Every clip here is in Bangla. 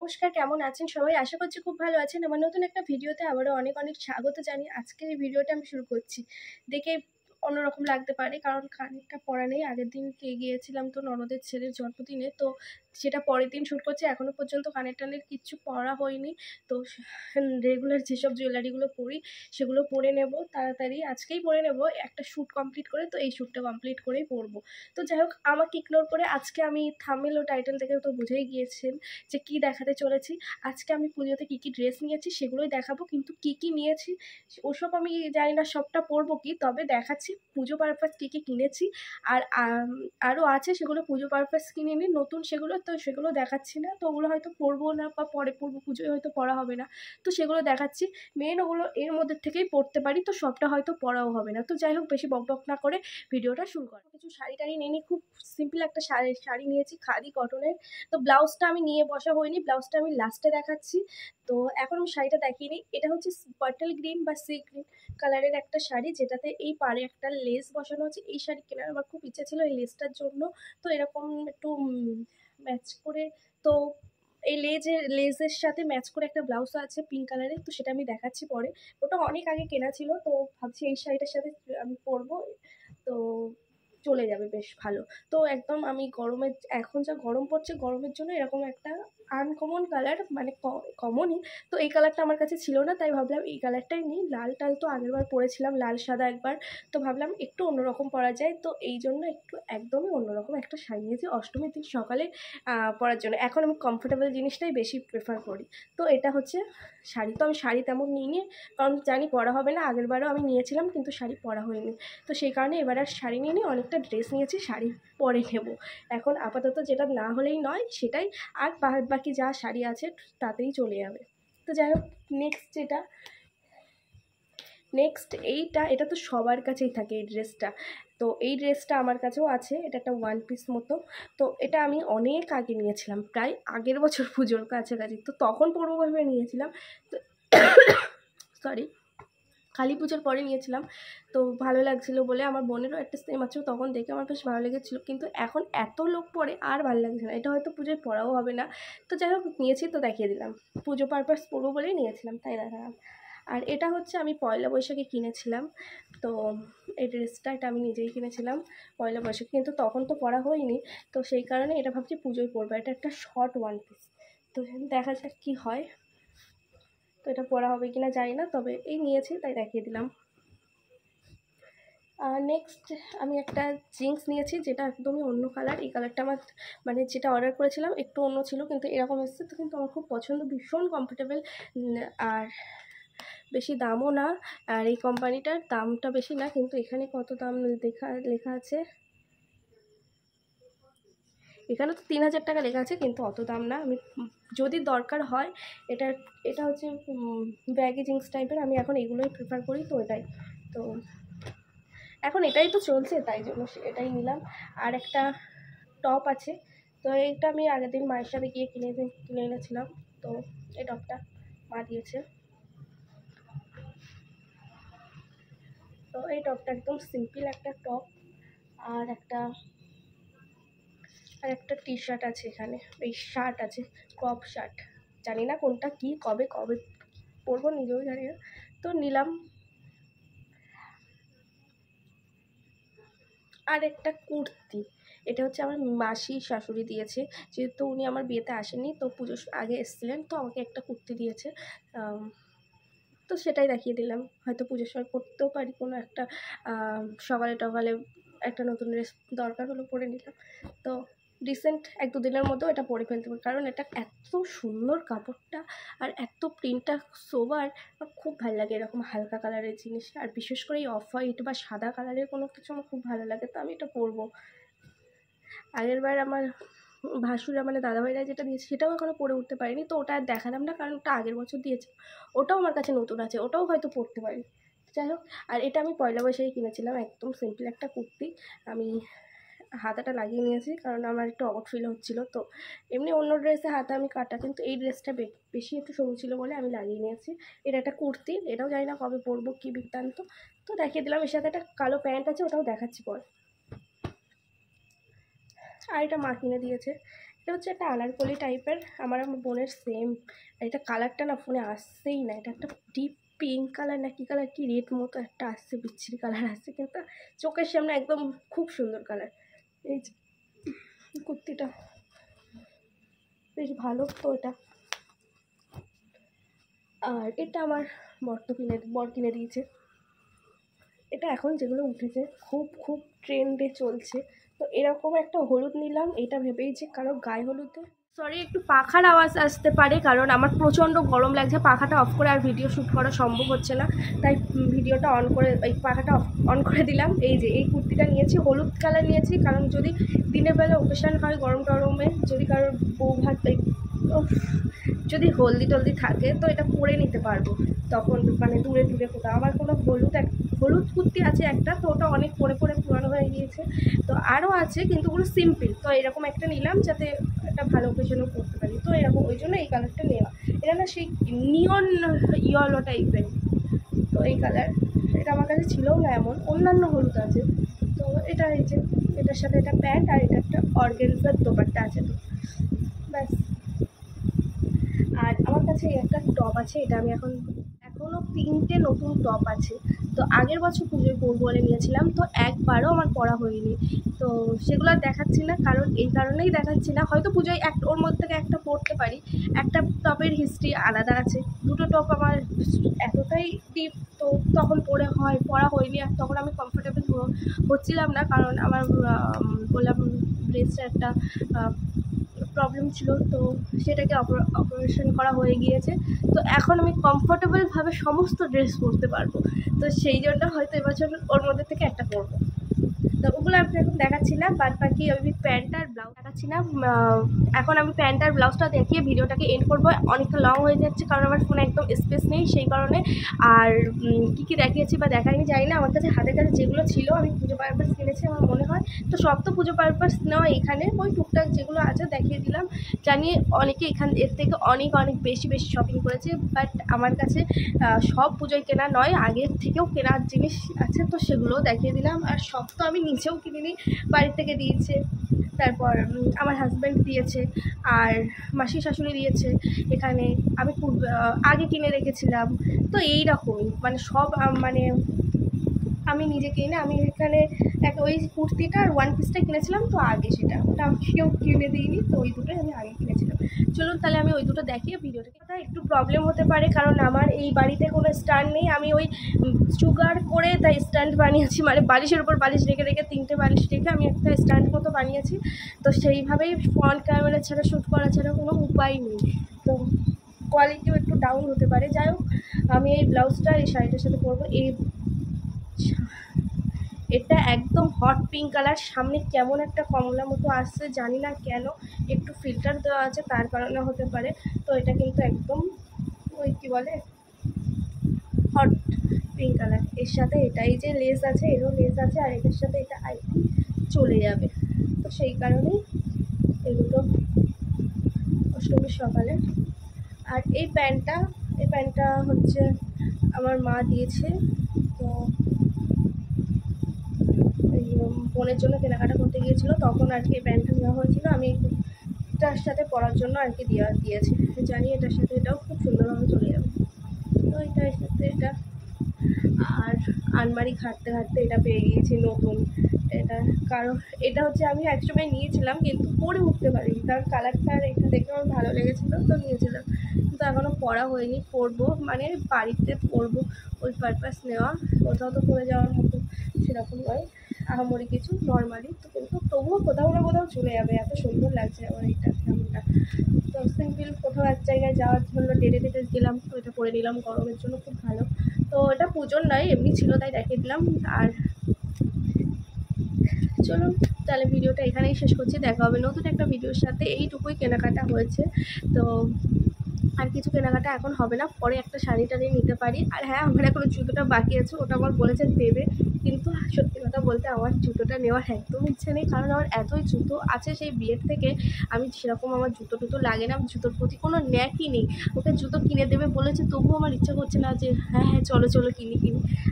নমস্কার, কেমন আছেন সবাই? আশা করছি খুব ভালো আছেন। আমার নতুন একটা ভিডিওতে আবারও অনেক অনেক স্বাগত জানিয়ে আজকের এই ভিডিওটা আমি শুরু করছি। দেখে অন্যরকম লাগতে পারে কারণ কানেরটা পরা নেই। আগের দিনকে গিয়েছিলাম তো ননদের ছেলের জন্মদিনে, তো সেটা পরের দিন শ্যুট করছি। এখনও পর্যন্ত কানের কিচ্ছু পরা হয়নি। তো রেগুলার যেসব জুয়েলারিগুলো পরি সেগুলো পরে নেব তাড়াতাড়ি, আজকেই পরে নেব একটা শ্যুট কমপ্লিট করে। তো এই শ্যুটটা কমপ্লিট করেই পরবো। তো যাই হোক, আমাকে ইগনোর করে আজকে আমি থাম্বনেল ও টাইটেল থেকে তো বুঝেই গিয়েছেন যে কী দেখাতে চলেছি। আজকে আমি পুজোতে কী কী ড্রেস নিয়েছি সেগুলোই দেখাবো, কিন্তু কী কী নিয়েছি ওসব আমি জানি না, সবটা পরবো কি, তবে দেখাচ্ছি পুজো পারপাস কী কী কিনেছি। আর আরও আছে সেগুলো পুজো পারপাস কিনিনি, নতুন সেগুলো, তো সেগুলো দেখাচ্ছি না। তো ওগুলো হয়তো পরবো না বা পরে পরবো, পুজোয় হয়তো পরা হবে না, তো সেগুলো দেখাচ্ছি। মেন ওগুলো এর মধ্যে থেকেই পরতে পারি, তো সবটা হয়তো পরাও হবে না। তো যাই হোক, বেশি বকবক না করে ভিডিওটা শুরু করা। কিছু শাড়ি টাড়ি নিয়ে খুব সিম্পল একটা শাড়ি নিয়েছি খাদি কটনের। তো ব্লাউজটা আমি নিয়ে বসা হয়নি, ব্লাউজটা আমি লাস্টে দেখাচ্ছি। তো এখন আমি শাড়িটা দেখিয়ে নিই। এটা হচ্ছে বাটল গ্রিন বা সি গ্রিন কালারের একটা শাড়ি, যেটাতে এই পাড়ে একটা লেস বসানো আছে। এই শাড়ি কেনার আমার খুব ইচ্ছে ছিল এই লেসটার জন্য। তো এরকম একটু ম্যাচ করে, তো এই লেজের সাথে ম্যাচ করে একটা ব্লাউজও আছে পিঙ্ক কালারের, তো সেটা আমি দেখাচ্ছি পরে। ওটা অনেক আগে কেনা ছিল, তো ভাবছি এই শাড়িটার সাথে আমি পরবো, তো চলে যাবে বেশ ভালো। তো একদম আমি গরমে, এখন যা গরম পড়ছে, গরমের জন্য এরকম একটা আনকমন কালার, মানে কমনই, তো এই কালারটা আমার কাছে ছিল না, তাই ভাবলাম এই কালারটাই নিই। লাল টাল তো আগেরবার পরেছিলাম, লাল সাদা একবার, তো ভাবলাম একটু অন্যরকম পরা যায়, তো এই জন্য একটু একদমই অন্যরকম একটা শাড়ি নিয়েছি অষ্টমীর দিন সকালে পরার জন্য। এখন আমি কমফোর্টেবল জিনিসটাই বেশি প্রেফার করি। তো এটা হচ্ছে শাড়ি। তো আমি শাড়ি তেমন নিইনি, কারণ জানি পরা হবে না। আগেরবারও আমি নিয়েছিলাম কিন্তু শাড়ি পরা হয়নি, তো সেই কারণে এবার আর শাড়ি নিয়ে নিই, অনেকটা ড্রেস নিয়েছি, শাড়ি পরে নেব। এখন আপাতত যেটা না হলেই নয় সেটাই, আর বাকি যা শাড়ি আছে তাতেই চলে যাবে। তো যাই হোক, এটা তো সবার কাছেই থাকে এই ড্রেসটা। তো এই ড্রেসটা আমার কাছেও আছে, এটা একটা ওয়ান পিস মতো। তো এটা আমি অনেক আগে নিয়েছিলাম, প্রায় আগের বছর পুজোর কাছাকাছি, তো তখন পরবো ভেবে নিয়েছিলাম। তো সরি, কালী পুজোর পরে নিয়েছিলাম। তো ভালো লাগছিলো বলে, আমার বোনেরও একটা সেম আছে, তখন দেখে আমার বেশ ভালো লেগেছিলো, কিন্তু এখন এত লোক পরে আর ভালো লাগছে না, এটা হয়তো পুজোয় পরাও হবে না। তো যাই হোক, নিয়েছি তো দেখিয়ে দিলাম, পুজো পারপাস পরবো বলেই নিয়েছিলাম, তাই দেখালাম। আর এটা হচ্ছে আমি পয়লা বৈশাখে কিনেছিলাম। তো এই ড্রেসটা, এটা আমি নিজেই কিনেছিলাম পয়লা বৈশাখে, কিন্তু তখন তো পরা হয়নি, তো সেই কারণে এটা ভাবছি পুজোয় পরবো। এটা একটা শর্ট ওয়ান পিস, তো দেখা যাক কী হয়। তো এটা পরা হবে কিনা জানি না, তবে এই নিয়েছি তাই দেখিয়ে দিলাম। নেক্সট আমি একটা জিন্স নিয়েছি, যেটা একদমই অন্য কালার। এই কালারটা আমার, মানে যেটা অর্ডার করেছিলাম একটু অন্য ছিল, কিন্তু এরকম এসেছে, তো কিন্তু আমার খুব পছন্দ, ভীষণ কমফোর্টেবল, আর বেশি দামও না। আর এই কোম্পানিটার দামটা বেশি না, কিন্তু এখানে কত দাম লেখা আছে, এখানে তো 3000 টাকা লেখা আছে, কিন্তু অত দাম না। আমি যদি দরকার হয়, এটা হচ্ছে ব্যাগি জিন্স টাইপের, আমি এখন এগুলোই প্রেফার করি, তো এটাই। তো এখন এটাই তো চলছে, তাই জন্য এটাই নিলাম। আর একটা টপ আছে, তো এইটা আমি আগের দিন মায়ের সাথে গিয়ে কিনে এনেছিলাম। তো এই টপটা মা দিয়েছে। তো এই টপটা একদম সিম্পল একটা টপ, আর একটা টি শার্ট আছে, এখানে এই শার্ট আছে, ক্রপ শার্ট, জানি না কোনটা কি, কবে পরবো নিজেও জানি না, তো নিলাম। আর একটা কুর্তি, এটা হচ্ছে আমার মাসি শাশুড়ি দিয়েছে, যেহেতু উনি আমার বিয়েতে আসেনি, তো পুজোর আগে এসেছিলেন, তো আমাকে একটা কুর্তি দিয়েছে। তো সেটাই দেখিয়ে দিলাম, হয়তো পুজোর সময় পরতেও পারি, কোনো একটা সকালে টকালে একটা নতুন ড্রেস দরকার হলো পরে নিলাম। তো রিসেন্ট 1-2 দিনের মধ্যেও এটা পরে ফেলতে পারি, কারণ এটা এত সুন্দর কাপড়টা, আর এত প্রিন্টটা সোবার, খুব ভালো লাগে এরকম হালকা কালারের জিনিস। আর বিশেষ করে এই অফ হোয়াইট বা সাদা কালারের কোনো কিছু আমার খুব ভালো লাগে, তো আমি এটা পরবো। আগেরবার আমার ভাসুরা, মানে দাদাভাইরা যেটা দিয়েছে সেটাও এখনও পরে উঠতে পারিনি, তো ওটা আর দেখালাম না, কারণ ওটা আগের বছর দিয়েছে, ওটাও আমার কাছে নতুন আছে, ওটাও হয়তো পরতে পারি। যাই হোক, আর এটা আমি পয়লা বৈশাখে কিনেছিলাম, একদম সিম্পল একটা কুর্তি। আমি হাতাটা লাগিয়ে নিয়েছি, কারণ আমার একটু অড ফিল হচ্ছিলো, তো এমনি অন্য ড্রেসে হাতা আমি কাটা, কিন্তু এই ড্রেসটা বেশি একটু সরু ছিল বলে আমি লাগিয়ে নিয়েছি। এটা একটা কুর্তি, এটাও জানি না কবে পরবো, কী বৃত্তান্ত, তো দেখিয়ে দিলাম। এর সাথে একটা কালো প্যান্ট আছে, ওটাও দেখাচ্ছি পর। আর এটা মা কিনে দিয়েছে, এটা হচ্ছে একটা আনারকলি টাইপের, আমার বোনের সেম। আর এটা কালারটা না ফোনে আসছেই না, এটা একটা ডিপ পিঙ্ক কালার না কি কালার, কি রেড মতো একটা আসছে, বিচ্ছিরি কালার আসছে, কিন্তু চোখের সামনে একদম খুব সুন্দর কালার। এই যে কুর্তিটা বেশ ভালো তো এটা। আর এটা আমার বর কিনে দিয়েছে। এটা এখন যেগুলো উঠেছে খুব খুব ট্রেন্ডে চলছে, তো এরকম একটা হলুদ নিলাম, এটা ভেবেই যে কারো গায়ে হলুদে। সরি, একটু পাখার আওয়াজ আসতে পারে, কারণ আমার প্রচণ্ড গরম লাগছে, পাখাটা অফ করে আর ভিডিও শ্যুট করা সম্ভব হচ্ছে না, তাই ভিডিওটা অন করে এই পাখাটা অন করে দিলাম। এই যে এই কুর্তিটা নিয়েছি, হলুদ কালার নিয়েছি, কারণ যদি দিনের বেলা ওকেশান হয় গরম টরমে, যদি কারোর বউ ভাত যদি হলদি টলদি থাকে তো এটা পরে নিতে পারবো, তখন মানে দূরে দূরে কোথাও। আমার কোনো হলুদ কুর্তি আছে একটা, তো ওটা অনেক পরে পরে পুরানো হয়ে গিয়েছে, তো আরও আছে কিন্তু ওগুলো সিম্পল, তো এরকম একটা নিলাম যাতে একটা ভালো অকেশনও করতে পারি, তো এরকম ওই জন্য এই কালারটা নেওয়া। এটা না সেই নিয়ন ইয়েলো টাইপের, তো এই কালার এটা আমার কাছে ছিলও না এমন, অন্যান্য হলুদ আছে। তো এটা এই যে এটার সাথে এটা প্যান্ট, আর এটা একটা অর্গানজার দোপাট্টা আছে, তো ব্যাস। আর আমার কাছে একটা টপ আছে, এটা আমি এখনও 3টে নতুন টপ আছে, তো আগের বছর পুজোয় পরবো বলে নিয়েছিলাম, তো একবারও আমার পরা হয়নি, তো সেগুলো আর দেখাচ্ছি না, কারণ এই কারণেই দেখাচ্ছি না, হয়তো পুজোয় ওর মধ্যে থেকে একটা পরতে পারি। একটা টপের হিস্ট্রি আলাদা আছে, দুটো টপ আমার এতটাই ডিপ, তো তখন পরা হয়নি, আর তখন আমি কমফোর্টেবল হচ্ছিলাম না, কারণ আমার বললাম ড্রেসটা একটা প্রবলেম ছিল, তো সেটাকে অপারেশন করা হয়ে গিয়েছে, তো এখন আমি কমফোর্টেবলভাবে সমস্ত ড্রেস পরতে পারবো, তো সেই জন্য হয়তো এবছর ওর মধ্যে থেকে একটা পরবো। তো ওগুলো আমি এখন দেখাচ্ছি না, বাদ বাকি আমি প্যান্ট আর ব্লাউজ দেখাচ্ছি না। এখন আমি প্যান্ট আর ব্লাউজটা দেখিয়ে ভিডিওটাকে এন্ড করবো, অনেকটা লং হয়ে যাচ্ছে, কারণ আমার ফোনে একদম স্পেস নেই সেই কারণে। আর কী কী দেখিয়েছি বা দেখাইনি জানি না, আমার কাছে হাতের কাছে যেগুলো ছিল আমি পুজো পারপাস কিনেছি আমার মনে হয়, তো সব তো পুজো পারপাস নেওয়া, এখানে ওই টুকটাক যেগুলো আছে দেখিয়ে দিলাম। জানি অনেকে এর থেকে অনেক অনেক বেশি বেশি শপিং করেছে, বাট আমার কাছে সব পুজোয় কেনা নয়, আগের থেকেও কেনার জিনিস আছে, তো সেগুলোও দেখিয়ে দিলাম। আর সব তো আমি নিজেও কিনিনি, বাড়ি থেকে দিয়েছে, তারপর আমার হাজব্যান্ড দিয়েছে, আর মাসি শাশুড়ি দিয়েছে, এখানে আমি খুব আগে কিনে রেখেছিলাম, তো এই রকমই মানে সব মানে আমি নিজে কিনে আমি এখানে ওই কুর্তিটা আর ওয়ান পিসটা কিনেছিলাম, তো আগে ওটা আমি কেউ কিনে দিইনি, তো ওই দুটোই আমি আগে কিনেছিলাম। চলুন তাহলে আমি ওই দুটো দেখিয়ে ভিডিওটাকে। একটু প্রবলেম হতে পারে, কারণ আমার এই বাড়িতে কোনো স্ট্যান্ড নেই, আমি ওই জোগাড় করে তাই স্ট্যান্ড বানিয়েছি, মানে বালিশের উপর বালিশ রেখে 3টে বালিশ রেখে আমি একটা স্ট্যান্ড মতো বানিয়েছি, তো সেইভাবেই ফ্রন্ট ক্যামেরা ছাড়া শ্যুট করা ছাড়া কোনো উপায় নেই, তো কোয়ালিটিও একটু ডাউন হতে পারে। যাই হোক, আমি এই ব্লাউজটা এই শাড়িটার সাথে পরবো। এটা একদম হট পিঙ্ক কালার, সামনে কেমন একটা কমলা মতো আসছে, জানি না কেন, একটু ফিল্টার দেওয়া আছে তার কারণে হতে পারে, তো এটা কিন্তু একদম ওই কী বলে হট পিঙ্ক কালার, এর সাথে এটাই যে লেস আছে, এরও লেস আছে, আর এটার সাথে এটা আইটি চলে যাবে, তো সেই কারণেই এগুলো অষ্টমীর সকালে। আর এই প্যান্টটা হচ্ছে আমার মা দিয়েছে, তো বোনের জন্য কেনাকাটা করতে গিয়েছিলো, তখন আর কি এই প্যান্টটা নেওয়া হয়েছিল, আমি এটার সাথে পরার জন্য আর কি দিয়েছি, জানি এটার সাথে এটাও খুব সুন্দরভাবে চলে যাবে, তো এটার সাথে এটা। আর আলমারি ঘাঁটতে ঘাঁটতে এটা পেয়ে গিয়েছি নতুন, এটা হচ্ছে আমি একসময় নিয়েছিলাম কিন্তু পরে উঠতে পারিনি, কারণ কালারটা আর এটা দেখে আমার ভালো লেগেছিলো, তো নিয়েছিলাম, কিন্তু এখনও পরা হয়নি, পরবো মানে বাড়িতে পরবো, ওই পারপাস নেওয়া, কোথাও তো পরে যাওয়ার মতো সেরকম নয় আহামরি কিছু, নর্মালি, তো কিন্তু তবুও কোথাও না কোথাও চলে যাবে, এত সুন্দর লাগছে আমার এইটা সামনটা, তো সিম্পল কোথাও এক জায়গায় যাওয়ার জন্য ডেটে গেলাম, তো এটা পরে নিলাম, গরমের জন্য খুব ভালো, তো এটা পুজোর নয় এমনি ছিল তাই দেখিয়ে দিলাম। আর চলুন তাহলে ভিডিওটা এখানেই শেষ করছি, দেখা হবে নতুন একটা ভিডিওর সাথে। এইটুকুই কেনাকাটা হয়েছে, তো আর কিছু কেনাকাটা এখন হবে না, পরে একটা শাড়ি টাড়ি নিতে পারি। আর হ্যাঁ, আমার এখনো জুতোটা বাকি আছে, ওটা আমার বলেছে দেবে, কিন্তু সত্যি কথা বলতে আমার জুতোটা নেওয়ার একদম ইচ্ছে নেই, কারণ আমার এতই জুতো আছে সেই বিয়ের থেকে, আমি সেরকম আমার জুতো টুতো লাগে না, আমার জুতোর প্রতি কোনো ন্যাকই নেই। ওকে জুতো কিনে দেবে বলেছে, তবুও আমার ইচ্ছা করছে না যে হ্যাঁ হ্যাঁ চলো চলো কিনি।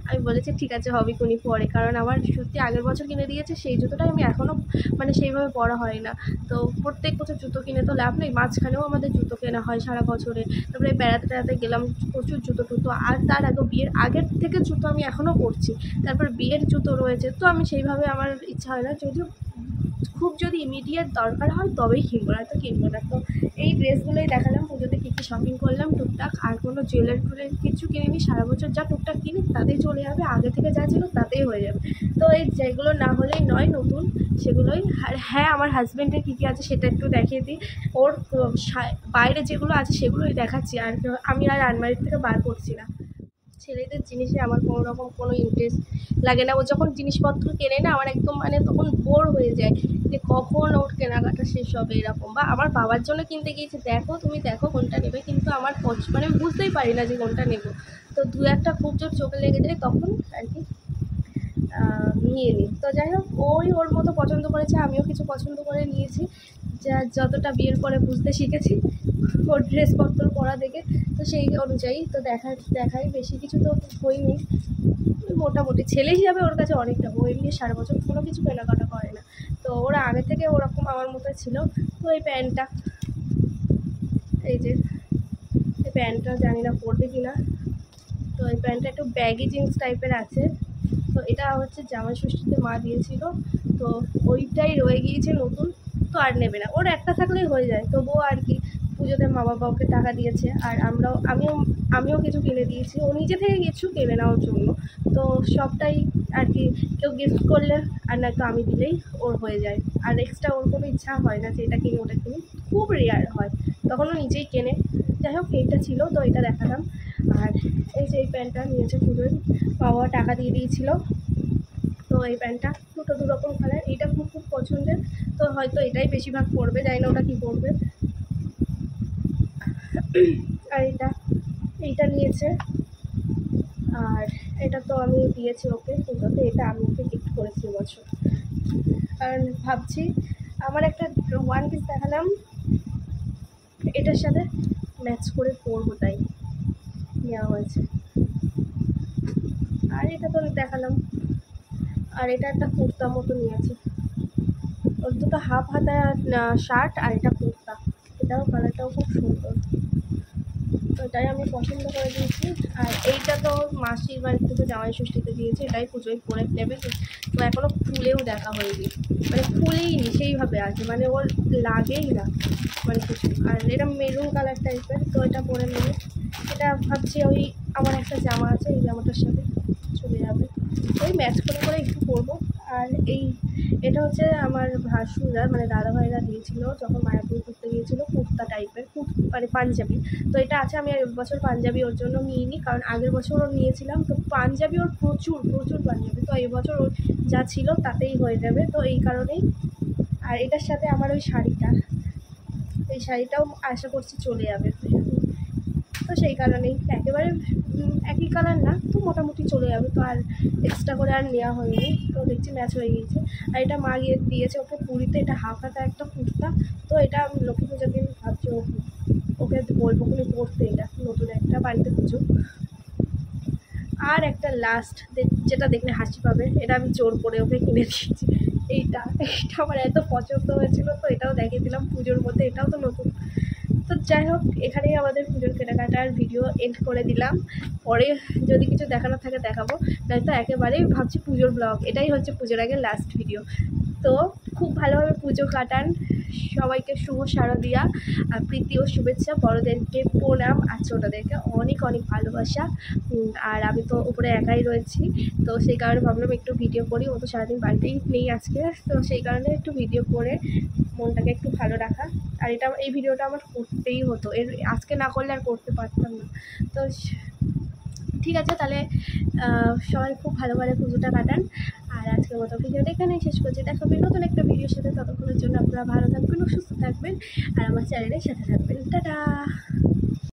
আমি বলেছি ঠিক আছে হবে কোনি পরে, কারণ আমার সত্যি আগের বছর কিনে দিয়েছে সেই জুতোটা আমি এখনও মানে সেইভাবে পরা হয় না। তো প্রত্যেক বছর জুতো কিনে তো লাভ নেই, মাঝখানেও আমাদের জুতো কেনা হয় সারা বছরে, তারপরে বেড়াতে টেড়াতে গেলাম প্রচুর জুতো টুতো, আর তার আগে বিয়ের আগের থেকে জুতো আমি এখনও পরছি, তারপর বিয়ের জুতো রয়েছে, তো আমি সেইভাবে আমার ইচ্ছা হয় না, যদিও খুব যদি ইমিডিয়েট দরকার হয় তবেই কিনবো, না তো কিনবো না। তো এই ড্রেসগুলোই দেখালাম পুজোতে কী কী শপিং করলাম টুকটাক, আর কোনো জুয়েলারি টুয়েলারি কিছু কিনিনি, সারা বছর যা টুকটাক কিনি তাতেই চলে যাবে, আগে থেকে যা ছিল তাতেই হয়ে যাবে। তো এই যেগুলো না হলেই নয় নতুন সেগুলোই। আর হ্যাঁ আমার হাজব্যান্ডের কী কী আছে সেটা একটু দেখিয়ে দিই, ওর বাইরে যেগুলো আছে সেগুলোই দেখাচ্ছি, আর আমি আর আলমারির থেকে বার করছি না। ছেলেদের জিনিসে আমার কোনো রকম কোনো ইন্টারেস্ট লাগে না, ও যখন জিনিসপত্র কেনে না আমার একদম মানে তখন বোর হয়ে যায় যে কখন ওর কেনাকাটা শেষ হবে এরকম। বা আমার বাবার জন্য কিনতে গিয়েছি, দেখো তুমি দেখো কোনটা নেবে, কিন্তু আমার মানে আমি বুঝতেই পারি না যে কোনটা নেবো, তো দু একটা খুব জোর চোখে লেগে যায় তখন আর কি নিয়ে নিই। তো যাই হোক ওই ওর মতো পছন্দ করেছে, আমিও কিছু পছন্দ করে নিয়েছি, যা যতটা বিয়ের পরে বুঝতে শিখেছি ওর ড্রেসপত্র পরা দেখে, তো সেই অনুযায়ী তো দেখাই বেশি কিছু তো হয়নি, মোটামুটি ছেলে হিসাবে ওর কাছে অনেকটা, ও এমনি সারা বছর কোনো কিছু কেনাকাটা করে না, তো ওরা আগে থেকে ওরকম আমার মতো ছিল। তো এই প্যান্টটা, এই যে এই প্যান্টটা জানি না পরবে কি না, তো এই প্যান্টটা একটু ব্যাগি জিন্স টাইপের আছে, তো এটা হচ্ছে জামাই ষষ্ঠীতে মা দিয়েছিল, তো ওইটাই রয়ে গিয়েছে নতুন, তো আর নেবে না, ওর একটা থাকলেই হয়ে যায়, তবুও আর কি পুজোতে মা বাবা ওকে টাকা দিয়েছে, আর আমিও কিছু কিনে দিয়েছি, ও নিজে থেকে কিছু কেনে নেওয়ার জন্য, তো সবটাই আর কি কেউ গিফট করলে আর নয়তো আমি দিলেই ওর হয়ে যায়, আর এক্সট্রা ওর কোনো ইচ্ছা হয় না যে এটা কিনি ওটা কিনি, খুব রেয়ার হয়, তখন ও নিজেই কেনে। যাই হোক এইটা ছিল, তো এটা দেখালাম। আর এই যে এই প্যান্টটা নিয়েছে পুজোয়, বাবা টাকা দিয়ে দিয়েছিল, তো এই প্যান্টটা দুটো দুরকম কালার, এইটা খুব খুব পছন্দের, তো হয়তো এটাই বেশিরভাগ পরবে, জানি না ওটা কী পরবে। আর এইটা নিয়েছে, আর এটা তো আমি দিয়েছি ওকে পুজোতে, এটা আমি ওকে গিফট করেছি এবছর, কারণ ভাবছি আমার একটা ওয়ান পিস দেখালাম এটার সাথে ম্যাচ করে পরবো, তাই নেওয়া হয়েছে। আর এটা তো দেখালাম, আর এটা একটা কুর্তা মতো নিয়েছে, ওর দুটো হাফ হাতা শার্ট, আর এটা কুর্তা, এটাও কালারটাও খুব সুন্দর, তো এটাই আমি পছন্দ করে দিয়েছি। আর এইটা তো মাসির বাড়ির থেকে জামাই ষষ্ঠীতে দিয়েছে, এটাই পুজোয় পরে নেবে, তো এখনও খুলেও দেখা হয়নি, মানে খুলেই নি সেইভাবে আছে, মানে ওর লাগেই না মানে কিছু। আর এটা মেরুন কালার টাইপের, তো এটা পরে নেবে, এটা ভাবছি ওই আমার একটা জামা আছে এই জামাটার সাথে চলে যাবে, ওই ম্যাচ করে করে একটু পরবো। আর এটা হচ্ছে আমার ভাসুররা মানে দাদাভাইরা দিয়েছিল যখন মায়াপুর ঘুরতে গিয়েছিলো, কুর্তা টাইপের মানে পাঞ্জাবি, তো এটা আছে, আমি বছর পাঞ্জাবি ওর জন্য নিইনি, কারণ আগের বছর ওর নিয়েছিলাম, তো পাঞ্জাবি ওর প্রচুর প্রচুর পাঞ্জাবি, তো এই বছর ওর যা ছিল তাতেই হয়ে যাবে, তো এই কারণেই। আর এটার সাথে আমার ওই শাড়িটা, এই শাড়িটাও আশা করছি চলে যাবে, তো সেই কারণেই একেবারে একই কালার না, তো মোটামুটি চলে যাবে, তো আর এক্সট্রা করে আর নেওয়া হয়নি, তো দেখছি ম্যাচ হয়ে গিয়েছে। আর এটা মা গিয়ে দিয়েছে ওকে পুরীতে, এটা হাফ হাতা একটা কুর্তা, তো এটা আমি লক্ষ্মী পুজোর দিন ভাবছি ওকে বলবো কোনো পরতে, এটা নতুন একটা বাড়িতে পুজো। আর একটা লাস্ট যেটা দেখলে হাসি পাবে, এটা আমি জোর করে ওকে কিনে দিয়েছি, এইটা আমার এত পছন্দ হয়েছিল, তো এটাও দেখিয়ে দিলাম পুজোর মধ্যে, এটাও তো নতুন। তো যাই হোক এখানেই আমাদের পুজোর কেনাকাটার ভিডিও এন্ড করে দিলাম, পরে যদি কিছু দেখানো থাকে দেখাবো, নয়তো একেবারেই ভাবছি পুজোর ব্লগ, এটাই হচ্ছে পুজোর আগে লাস্ট ভিডিও। তো খুব ভালোভাবে পুজো কাটান, সবাইকে শুভ শারদিয়া আর প্রীতি ও শুভেচ্ছা, বড়োদেরকে প্রণাম আর ছোটোদেরকে অনেক অনেক ভালোবাসা। আর আমি তো উপরে একাই রয়েছি, তো সেই কারণে ভাবলাম একটু ভিডিও করি, ও তো সারাদিন বাড়িতেই নেই আজকে, তো সেই কারণে একটু ভিডিও করে মনটাকে একটু ভালো রাখা। আর এই ভিডিওটা আমার করতেই হতো, আজকে না করলে আর করতে পারতাম না। তো ঠিক আছে তাহলে সবাই খুব ভালোভাবে পুজোটা কাটান, আর আজকের মতো ভিডিওটা এখানেই শেষ করছি, দেখা হবে নতুন একটা ভিডিওর সাথে, ততক্ষণের জন্য আপনারা ভালো থাকবেন ও সুস্থ থাকবেন, আর আমার চ্যানেলের সাথে থাকবেন। টাটা।